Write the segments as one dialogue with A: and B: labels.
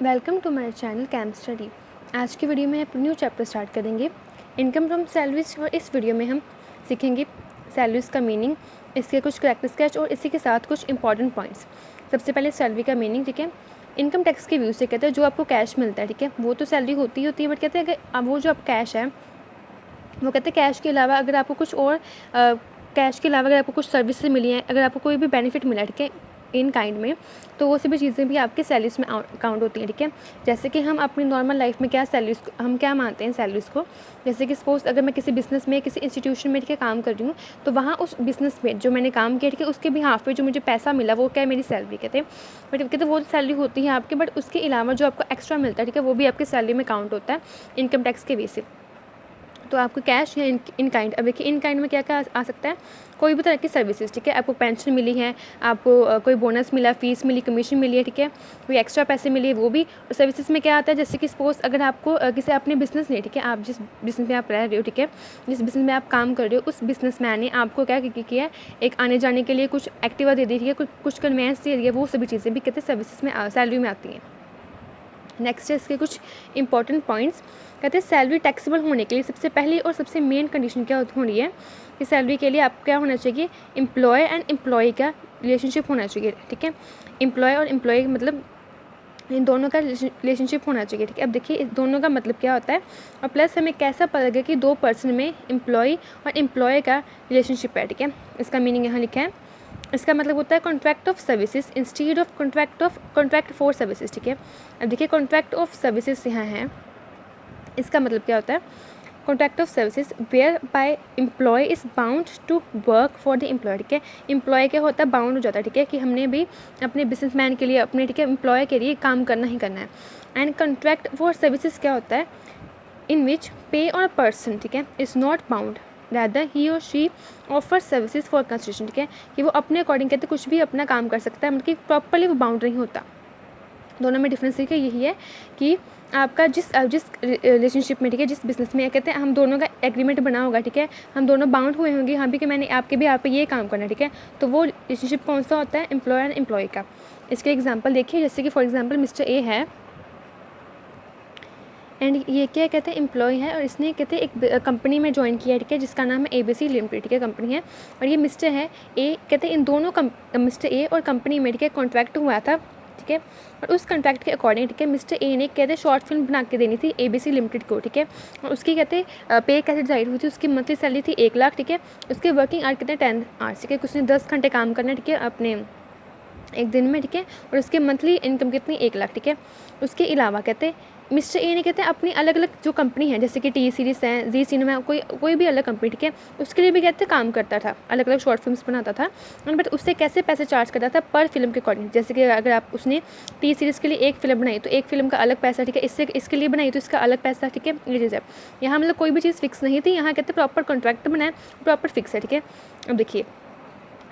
A: Welcome to my channel cam study. आज की video में आप न्यू चैप्टर स्टार्ट करेंगे, इनकम फ्रॉम सैलरीज। और इस वीडियो में हम सीखेंगे सैलरीज का मीनिंग, इसके कुछ करेक्टर स्केच और इसी के साथ कुछ इंपॉर्टेंट पॉइंट्स। सबसे पहले सैलरी का मीनिंग, ठीक है। इनकम टैक्स के व्यू से कहते हैं जो आपको कैश मिलता है, ठीक है, वो तो सैलरी होती है, बट कहते हैं अगर वो जो आप कैश है वो कहते हैं कैश के अलावा अगर आपको कुछ और कैश के अलावा अगर आपको कुछ सर्विसेज मिली हैं, अगर आपको कोई भी बेनिफिट मिला है, ठीक है, इन काइंड में, तो वो सभी चीज़ें भी आपके सैलरीज में काउंट होती हैं, ठीक है। जैसे कि हम अपनी नॉर्मल लाइफ में क्या सैलरीज हम क्या मानते हैं सैलरीज को, जैसे कि सपोज अगर मैं किसी बिज़नेस में किसी इंस्टीट्यूशन में, ठीक है, काम कर रही हूँ, तो वहाँ उस बिज़नेस में जो मैंने काम किया, ठीक है, उसके भी हाफ पे जो मुझे पैसा मिला वो क्या है, मेरी सैलरी कहते हैं। बट कहते वो सैलरी होती है आपके, बट उसके अलावा जो आपको एक्स्ट्रा मिलता है, ठीक है, वो भी आपकी सैलरी में काउंट होता है इनकम टैक्स के बेसिस। तो आपको कैश या इन काइंड, अब देखिए इन काइंड में क्या क्या आ सकता है, कोई भी तरह की सर्विसेज, ठीक है, आपको पेंशन मिली है, आपको कोई बोनस मिला, फीस मिली, कमीशन मिली है, ठीक है, कोई एक्स्ट्रा पैसे मिले, वो भी सर्विसेज में क्या आता है। जैसे कि सपोज अगर आपको किसी अपने बिजनेस ने, ठीक है, आप जिस बिज़नेस में आप रह रहे हो, ठीक है, जिस बिज़नेस में आप काम कर रहे हो, उस बिज़नेस मैन ने आपको क्या किया है, एक आने जाने के लिए कुछ एक्टिवा दे दी, ठीक है, कुछ कन्वेंस दे दी है, वो सभी चीज़ें भी कहते हैं सर्विसेज में सैलरी में आती हैं। नेक्स्ट है इसके कुछ इंपॉर्टेंट पॉइंट्स। कहते हैं सैलरी टैक्सेबल होने के लिए सबसे पहली और सबसे मेन कंडीशन क्या होनी है कि सैलरी के लिए आप क्या होना चाहिए, एम्प्लॉय एंड एम्प्लॉय का रिलेशनशिप होना चाहिए, ठीक है। एम्प्लॉय और एम्प्लॉय मतलब इन दोनों का रिलेशनशिप होना चाहिए, ठीक है। अब देखिए इस दोनों का मतलब क्या होता है, और प्लस हमें कैसा पता लगे कि दो पर्सन में एम्प्लॉय और एम्प्लॉय का रिलेशनशिप है, ठीक है। इसका मीनिंग यहाँ लिखा है। इसका मतलब होता है contract of services instead of contract for services, ठीक है। अब देखिए कॉन्ट्रैक्ट ऑफ सर्विसेज यहाँ है, इसका मतलब क्या होता है, contract of services whereby employ is bound to work for the employ, ठीक है। एम्प्लॉय क्या होता है, बाउंड हो जाता है, ठीक है, कि हमने भी अपने बिजनेसमैन के लिए, अपने, ठीक है, एम्प्लॉय के लिए काम करना ही करना है। एंड कॉन्ट्रैक्ट फॉर सर्विसेज क्या होता है, इन विच पे ऑन अ पर्सन, ठीक है, is not bound rather he or she offer services for construction, ठीक है, कि वो अपने अकॉर्डिंग कहते कुछ भी अपना काम कर सकता है, मतलब कि प्रॉपरली वो बाउंड नहीं होता। दोनों में डिफरेंस देखिए यही है कि आपका जिस रिलेशनशिप में, ठीक है, जिस बिज़नेस में कहते हैं हम दोनों का एग्रीमेंट बना होगा, ठीक है, हम दोनों बाउंड हुए होंगे यहाँ भी कि मैंने आपके भी आप पे ये काम करना है, ठीक है, तो वो रिलेशनशिप कौन सा होता है, एम्प्लॉय एंड एम्प्लॉय का। इसके एग्जांपल देखिए, जैसे कि फॉर एग्जांपल मिस्टर ए है एंड ये क्या कहते हैं, एम्प्लॉय है, और इसने कहते हैं एक कंपनी में ज्वाइन किया है, ठीक है, जिसका नाम है ABC लिमिटेड, ठीक है, कंपनी है। और ये मिस्टर है ए, कहते हैं इन दोनों मिस्टर ए और कंपनी में, ठीक है, कॉन्ट्रैक्ट हुआ था, ठीक है। और उस कॉन्ट्रैक्ट के अकॉर्डिंग, ठीक है, मिस्टर ए ने कहते हैं शॉर्ट फिल्म बना के देनी थी ABC लिमिटेड को, ठीक है। और उसकी कहते पे कैसे डिसाइड हुई थी, उसकी मंथली सैलरी थी 1 लाख, ठीक है। उसके वर्किंग आवर कितने 10 आवर्स, ठीक है, उसने 10 घंटे काम करना है, ठीक है, अपने एक दिन में, ठीक है। और उसके मंथली इनकम कितनी 1 लाख, ठीक है। उसके अलावा कहते हैं मिस्टर ए ने कहते हैं अपनी अलग अलग जो कंपनी है, जैसे कि T सीरीज़ है, जी सिनेमा, कोई भी अलग कंपनी, ठीक है, उसके लिए भी कहते हैं काम करता था, अलग अलग शॉर्ट फिल्म्स बनाता था, बट उससे कैसे पैसे चार्ज करता था पर फिल्म के अकॉर्डिंग। जैसे कि अगर आप उसने T सीरीज़ के लिए एक फिल्म बनाई तो एक फिल्म का अलग पैसा, ठीक है, इसके लिए बनाई तो इसका अलग पैसा, ठीक है, ये चीज़ है। यहाँ मतलब कोई भी चीज़ फिक्स नहीं थी, यहाँ कहते प्रॉपर कॉन्ट्रैक्ट बनाए, प्रॉपर फिक्स है, ठीक है। अब देखिए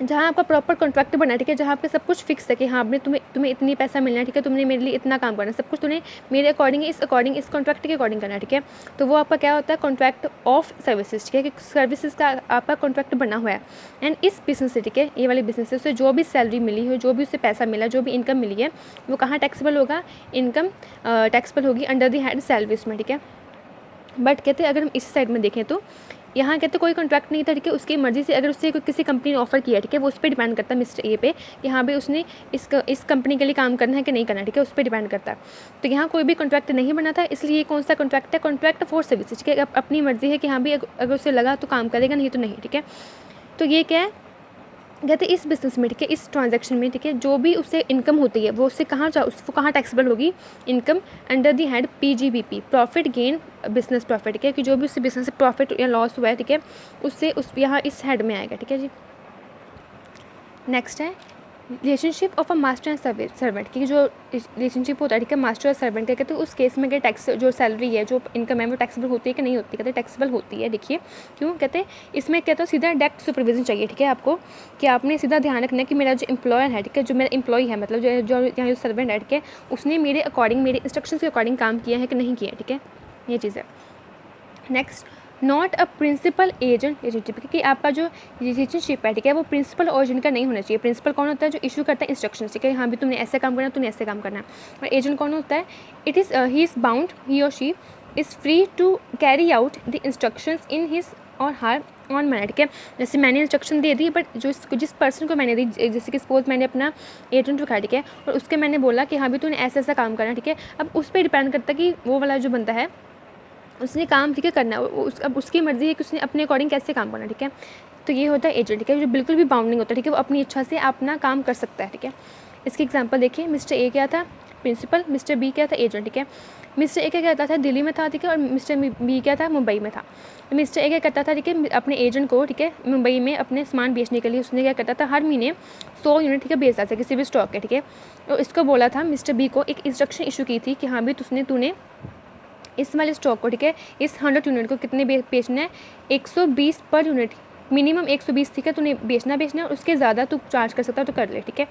A: जहाँ आपका प्रॉपर कॉन्ट्रैक्ट बना है, ठीक है, जहाँ पे सब कुछ फिक्स है कि हाँ आपने तुम्हें इतनी पैसा मिलना है, ठीक है, तुमने मेरे लिए इतना काम करना है, सब कुछ तुमने मेरे अकॉर्डिंग इस कॉन्ट्रैक्ट के अकॉर्डिंग करना है, ठीक है। तो वो आपका क्या होता है, कॉन्ट्रैक्ट ऑफ सर्विसेज, ठीक है, कि सर्विसेज का आपका कॉन्ट्रैक्ट बना हुआ है। एंड इस बिजनेस से, ठीक है, ये वाले बिजनेस से उसे जो भी सैलरी मिली हो, जो भी उसे पैसा मिला, जो भी इनकम मिली है, वो कहाँ टैक्सेबल होगा, इनकम टैक्सेबल होगी अंडर द हेड सैलरीज में, ठीक है। बट कहते हैं अगर हम इस साइड में देखें तो यहाँ कहते कोई कॉन्ट्रैक्ट नहीं था, ठीक है, उसकी मर्ज़ी से अगर उससे किसी कंपनी ने ऑफर किया, ठीक है, वो उस पर डिपेंड करता है मिस्टर ए पे कि हाँ भाई उसने इस कंपनी के लिए काम करना है कि नहीं करना, ठीक है, उस पर डिपेंड करता है। तो यहाँ कोई भी कॉन्ट्रैक्ट नहीं बना था, इसलिए कौन सा कॉन्ट्रैक्ट है, कॉन्ट्रैक्ट फॉर सर्विसेज, ठीक है, अपनी मर्ज़ी है कि हाँ भाई अगर उसे लगा तो काम करेगा, नहीं तो नहीं, ठीक है। तो ये क्या है, कहते इस बिज़नेस में, ठीक है, इस ट्रांजैक्शन में, ठीक है, जो भी उससे इनकम होती है वो उससे उसको कहाँ टैक्सेबल होगी, income under the head PGBP, profit gain business profit, ठीक है, कि जो भी उससे बिजनेस से प्रॉफिट या लॉस हुआ है, ठीक है, उससे यहाँ इस हेड में आएगा, ठीक है जी। नेक्स्ट है relationship of a master and servant, कि जो रिलेशनशिप होता है, ठीक है, मास्टर और सर्वेंट का, कहते हैं उस केस में क्या टैक्स जो सैलरी है, जो इनकम है, वो टैक्सेबल होती है कि नहीं होती, कहते हैं टैक्सेबल होती है। देखिए क्यों, कहते हैं इसमें कहते हैं सीधा डायरेक्ट सुपरविजन चाहिए, ठीक है, आपको कि आपने सीधा ध्यान रखना है कि मेरा जो एम्प्लॉयर है, ठीक है, जो मेरा एम्प्लॉय है, मतलब जो यहाँ जो सर्वेंट है, ठीक है, उसने मेरे अकॉर्डिंग, मेरे इंस्ट्रक्शंस के अकॉर्डिंग काम किया है कि नहीं किया है, ठीक है, ये चीज़ है। Next not a principal agent relationship, क्योंकि आपका जो रिलेशनशिप है, ठीक है, वो प्रिंसिपल और एजेंट का नहीं होना चाहिए। प्रिंसिपल कौन होता है? जो इशू करता है इंस्ट्रक्शन, ठीक है, हाँ भी तुमने ऐसे काम करना है, तुमने ऐसे काम करना है। और एजेंट कौन होता है? It is he is bound, he or she is free to carry out the instructions in his or her own manner, ठीक है। जैसे मैंने इंस्ट्रक्शन दे दी, बट जिस पर्सन को मैंने दी, जैसे कि सपोज मैंने अपना एजेंट रखा, ठीक है, और उसके मैंने बोला कि हाँ भी तूने ऐसा ऐसा काम करना, ठीक है। अब उस पर डिपेंड करता है कि वो वाला जो बंदा है उसने काम, ठीक है, करना है, अब उसकी मर्ज़ी है कि उसने अपने अकॉर्डिंग कैसे काम करना, ठीक है। तो ये होता है एजेंट, ठीक है, जो बिल्कुल भी बाउंड नहीं होता, ठीक है, वो अपनी इच्छा से अपना काम कर सकता है, ठीक है। इसकी एग्जांपल देखिए, मिस्टर ए क्या था? प्रिंसिपल। मिस्टर बी क्या था? एजेंट, ठीक है। मिस्टर ए क्या करता था? दिल्ली में था, ठीक है, और मिस्टर बी क्या था? मुंबई में था। तो मिस्टर ए क्या करता था, ठीक है, अपने एजेंट को, ठीक है, मुंबई में अपने सामान बेचने के लिए उसने क्या करता था, हर महीने 100 यूनिट, ठीक है, बेचता था किसी भी स्टॉक के, ठीक है। तो इसको बोला था, मिस्टर बी को एक इंस्ट्रक्शन इशू की थी कि हाँ भी तूने इस वाले स्टॉक को, ठीक है, इस 100 यूनिट को कितने बेचना है? 120 पर यूनिट, मिनिमम 120, ठीक है, तूने बेचना है, और उसके ज़्यादा तू चार्ज कर सकता है तो कर ले, ठीक है।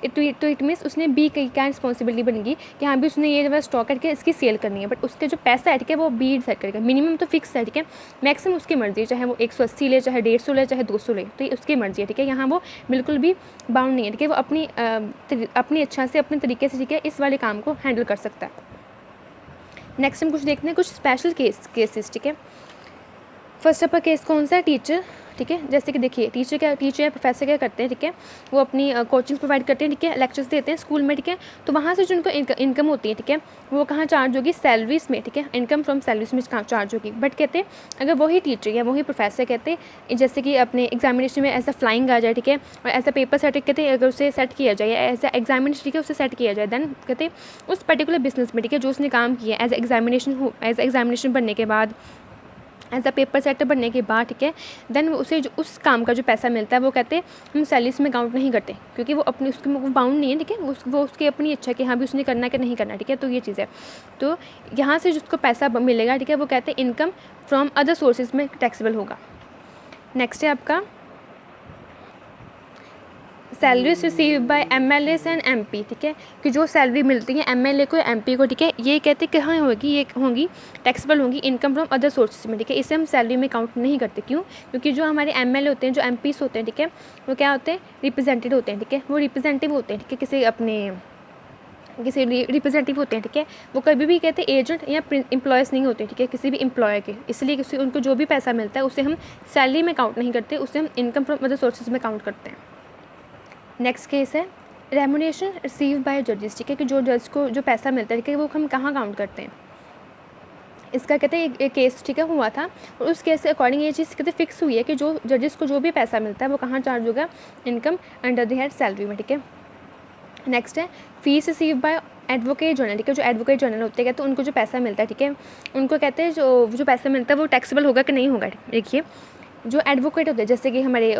A: तो इट मीन्स उसने बी की क्या रिस्पॉन्सिबिलिटी बनेगी कि हाँ भी उसने ये वाला स्टॉक करके इसकी सेल करनी है, बट उसके जो पैसा है, ठीक है, वो बी डिसाइड करेगा। मिनिमम तो फिक्स है, ठीक है, मैक्सिमम उसकी मर्जी है, चाहे वो 180 ले, चाहे 150 ले, चाहे 200 ले, तो ये उसकी मर्जी है, ठीक है। यहाँ वो बिल्कुल भी बाउंड नहीं है, ठीक है, वो अपनी इच्छा से, अपने तरीके से, ठीक है, इस वाले काम को हैंडल कर सकता है। नेक्स्ट हम कुछ देखते हैं, कुछ स्पेशल केसेस, ठीक है। फर्स्ट आपका केस कौन सा है? टीचर, ठीक है। जैसे कि देखिए, टीचर या प्रोफेसर क्या करते हैं, ठीक है, वो अपनी कोचिंग प्रोवाइड करते हैं, ठीक है, लेक्चर्स देते हैं स्कूल में, ठीक है। तो वहाँ से जो उनको इनकम होती है, ठीक है, वो कहाँ चार्ज होगी? सैलरीज में, ठीक है, इनकम फ्रॉम सैलरीज में चार्ज होगी। बट कहते हैं अगर वही टीचर या वही प्रोफेसर कहते हैं जैसे कि अपने एग्जामिनेशन में ऐसा फ्लाइंग आ जाए, ठीक है, और ऐसा पेपर सेट कहते हैं अगर उसे सेट किया जाए, ऐसा एग्जामिनेशन, ठीक है, उसे सेट किया जाए, देन कहते हैं उस पर्टिकुलर बिजनेस में, ठीक है, जो उसने काम किया एज एग्जामिनेशन बनने के बाद, एज अ पेपर सेट बनने के बाद, ठीक है, देन उसे जो उस काम का जो पैसा मिलता है वो कहते हैं हम सैलरीज में काउंट नहीं करते, क्योंकि वो अपनी उसके वो बाउंड नहीं है, ठीक है, वो उसकी अपनी इच्छा कि हाँ भी उसने करना है कि नहीं करना, ठीक है। तो ये चीज़ है, तो यहाँ से जिसको पैसा मिलेगा, ठीक है, वो कहते हैं इनकम फ्रॉम अदर सोर्सेज में टैक्सेबल होगा। नेक्स्ट है आपका salaries receive by MLAs and MP, ठीक है, कि जो सैलरी मिलती है MLA को, MP को, ठीक है, ये कहते हैं कहाँ होगी? ये होंगी टैक्सेबल होंगी इनकम फ्रॉम अदर सोर्सेज में, ठीक है। इसे हम सैलरी में काउंट नहीं करते, क्यों? क्योंकि जो हमारे MLA होते हैं, जो MPs होते हैं, ठीक है, वो क्या होते हैं? रिप्रेजेंटेटिव होते हैं, ठीक है, वो रिप्रेजेंटेटिव होते हैं, ठीक है, किसी रिप्रेजेंटेटिव होते हैं, ठीक है। वो कभी भी कहते हैं एजेंट या एम्प्लॉयज़ नहीं होते, ठीक है, किसी भी एम्प्लॉयर के, इसलिए उनको जो भी पैसा मिलता है उसे हम सैलरी में काउंट नहीं करते, उसे हम इनकम फ्रॉम अदर सोर्सेज में काउंट करते हैं। नेक्स्ट केस है रेमुनेशन रिसीव बाय जजेस, ठीक है, कि जो जज को जो पैसा मिलता है, ठीक है, वो हम कहाँ काउंट करते हैं? इसका कहते हैं एक केस, ठीक है, हुआ था, और उस केस के अकॉर्डिंग ये चीज़ कहते फिक्स हुई है कि जो जजेस को जो भी पैसा मिलता है वो कहाँ चार्ज होगा? Income under the head salary में, ठीक है। नेक्स्ट है fees receive by advocate general, ठीक है, जो एडवोकेट जनरल होते हैं, कहते हैं उनको जो पैसा मिलता है, ठीक है, उनको कहते हैं जो पैसा मिलता है वो टैक्सेबल होगा कि नहीं होगा। देखिए, जो एडवोकेट होते हैं, जैसे कि हमारे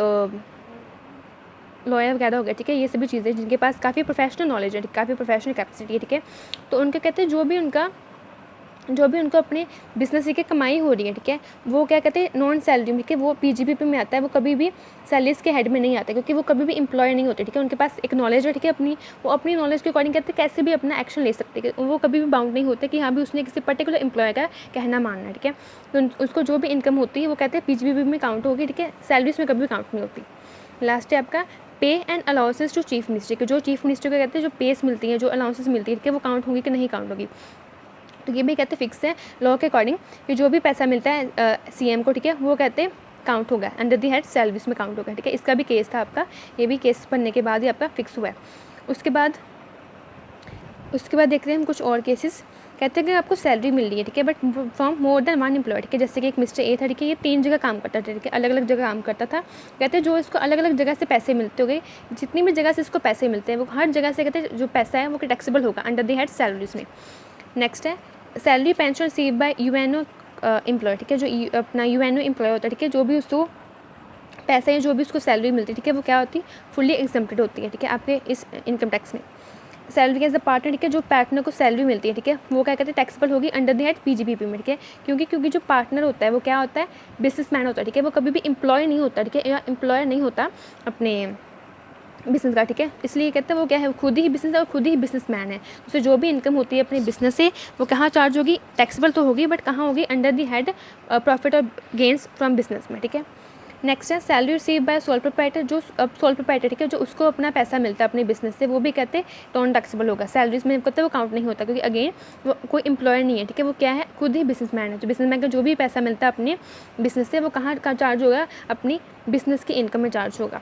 A: लॉयर वगैरह हो गया, ठीक है, ये सभी चीज़ें जिनके पास काफ़ी प्रोफेशनल नॉलेज है, काफ़ी प्रोफेशनल कैपेसिटी है, ठीक है, तो उनके कहते हैं जो भी उनको अपने बिजनेस की कमाई हो रही है, ठीक है, वो क्या कहते हैं नॉन सैलरी में, ठीक है, वो PGBP में आता है, वो कभी भी सैलरीज के हेड में नहीं आता, क्योंकि वो कभी भी एम्प्लॉयर नहीं होते, ठीक है, उनके पास एक नॉलेज है, ठीक है, वो अपनी नॉलेज के अकॉर्डिंग कहते हैं कैसे भी अपना एक्शन ले सकते हैं, वो कभी भी बाउंड नहीं होते कि हाँ भी उसने किसी पर्टिकुलर एम्प्लॉयर का कहना मानना है, ठीक है। तो उसको जो भी इनकम होती है वो कहते हैं PGBP में काउंट होगी, ठीक है, सैलरीज में कभी भी काउंट नहीं होती। लास्ट है आपका pay and allowances to chief minister, के जो चीफ मिनिस्टर को कहते हैं जो पेस मिलती है, जो अलाउंसेस मिलती है, ठीक है, वो काउंट होंगी कि नहीं काउंट होगी। तो ये भी कहते हैं फिक्स है लॉ के अकॉर्डिंग कि जो भी पैसा मिलता है CM को, ठीक है, वो कहते हैं काउंट होगा अंडर दी हेड सैलरीज में काउंट होगा, ठीक है। इसका भी केस था आपका, ये भी केस बनने के बाद ही आपका फिक्स हुआ है। उसके बाद देखते हैं हम कुछ और केसेस। कहते हैं कि आपको सैलरी मिल रही है, ठीक है, but from more than one employ, ठीक है, जैसे कि एक मिस्टर ए था, ठीक है, ये 3 जगह काम करता था, ठीक है, अलग अलग जगह काम करता था। कहते हैं जो इसको अलग अलग जगह से पैसे मिलते हो गए, जितनी भी जगह से इसको पैसे मिलते हैं वो हर जगह से कहते हैं जो पैसा है वो टैक्सेबल होगा अंडर द हेड सैलरीज में। नेक्स्ट है salary pension receive by UNO employ, ठीक है, जो अपना UNO एम्प्लॉय होता है, ठीक है, जो भी उसको पैसा है, जो भी उसको सैलरी मिलती है, ठीक है, वो क्या होती है? फुल्ली एग्जम्प्टेड होती है, ठीक है, आपके इस इनकम टैक्स में। सैलरी एज अ पार्टनर, ठीक है, जो पार्टनर को सैलरी मिलती है, ठीक है, वो क्या कहते हैं टैक्सेबल होगी अंडर द हेड PGBP में, ठीक है, क्योंकि जो पार्टनर होता है वो क्या होता है? बिजनेसमैन होता है, ठीक है, वो कभी भी एम्प्लॉय नहीं होता, ठीक है, या एम्प्लॉयर नहीं होता अपने बिज़नेस का, ठीक है। इसलिए कहते हैं वो क्या है, खुद ही बिज़नेस है और खुद ही बिज़नेसमैन है। उससे जो भी इनकम होती है अपने बिज़नेस से वो कहाँ चार्ज होगी, टैक्सेबल तो होगी, बट कहाँ होगी, अंडर दी हेड प्रॉफिट और गेन्स फ्रॉम बिज़नेस में, ठीक है। नेक्स्ट है salary receive by sole proprietor. जो अब सोल प्रोप्राइटर, ठीक है, जो उसको अपना पैसा मिलता है अपने बिजनेस से, वो भी कहते हैं नॉन टैक्सेबल होगा। सैलरीज में कहते हैं वो काउंट नहीं होता, क्योंकि अगेन वो कोई एम्प्लॉयर नहीं है, ठीक है, वो क्या है, खुद ही बिजनेसमैन है। तो बिजनेसमैन का जो भी पैसा मिलता है अपने बिजनेस से वो कहाँ का चार्ज होगा, अपनी बिजनेस की इनकम में चार्ज होगा।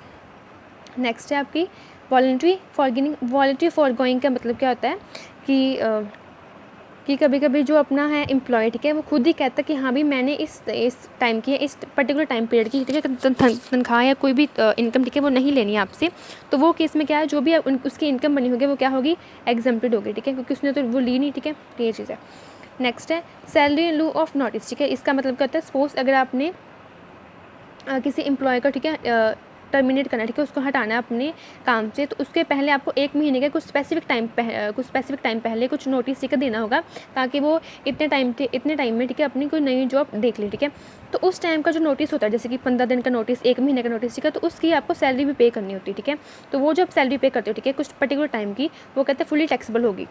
A: नेक्स्ट है आपकी वॉलंटरी फॉरगिविंग। वॉलंटरी फॉरगोइंग का मतलब क्या होता है कि कभी कभी जो अपना है एम्प्लॉय, ठीक है, वो खुद ही कहता है कि हाँ भी मैंने इस टाइम की, इस पर्टिकुलर टाइम पीरियड की, ठीक है, तनख्वाह या कोई भी इनकम, ठीक है, वो नहीं लेनी है आपसे। तो वो केस में क्या है, जो भी उसकी इनकम बनी होगी वो क्या होगी, एग्जम्प्टेड होगी, ठीक है, क्योंकि उसने तो वो ली नहीं, ठीक है। तो ये चीज़ है। नेक्स्ट है सैलरी इन लिeu ऑफ नोटिस, ठीक है। इसका मतलब क्या होता है, सपोज अगर आपने किसी एम्प्लॉय का, ठीक है, टर्मिनेट करना, ठीक है, उसको हटाना है अपने काम से, तो उसके पहले आपको 1 महीने का कुछ स्पेसिफिक टाइम पहले कुछ नोटिस, ठीक है, देना होगा, ताकि वो इतने टाइम में, ठीक है, अपनी कोई नई जॉब देख ले, ठीक है। तो उस टाइम का जो नोटिस होता है, जैसे कि 15 दिन का नोटिस, 1 महीने का नोटिस, ठीक है, तो उसकी आपको सैलरी भी पे करनी होती है, ठीक है। तो वो जब सैलरी पे करते हो, ठीक है, कुछ पर्टिकुलर टाइम की, वो कहते हैं फुली टैक्सेबल होगी।